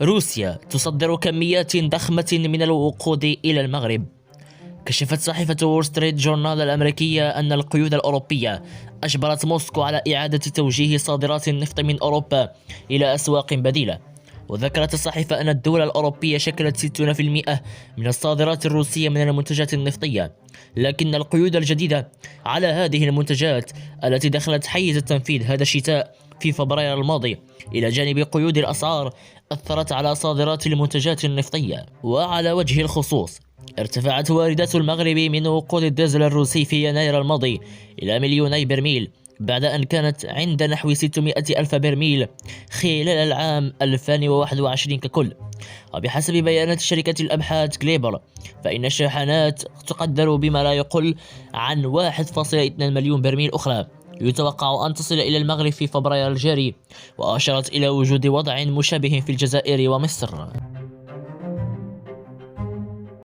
روسيا تصدر كميات ضخمة من الوقود إلى المغرب. كشفت صحيفة وول ستريت جورنال الأمريكية أن القيود الأوروبية أجبرت موسكو على إعادة توجيه صادرات النفط من أوروبا إلى أسواق بديلة. وذكرت الصحيفة أن الدول الأوروبية شكلت 60% من الصادرات الروسية من المنتجات النفطية، لكن القيود الجديدة على هذه المنتجات التي دخلت حيز التنفيذ هذا الشتاء في فبراير الماضي إلى جانب قيود الأسعار أثرت على صادرات المنتجات النفطية. وعلى وجه الخصوص ارتفعت واردات المغرب من وقود الديزل الروسي في يناير الماضي إلى 2,000,000 برميل، بعد أن كانت عند نحو 600 ألف برميل خلال العام 2021 ككل. وبحسب بيانات شركة الأبحاث جليبر، فإن الشاحنات تقدر بما لا يقل عن 1.2 مليون برميل أخرى يتوقع أن تصل إلى المغرب في فبراير الجاري، وأشارت إلى وجود وضع مشابه في الجزائر ومصر.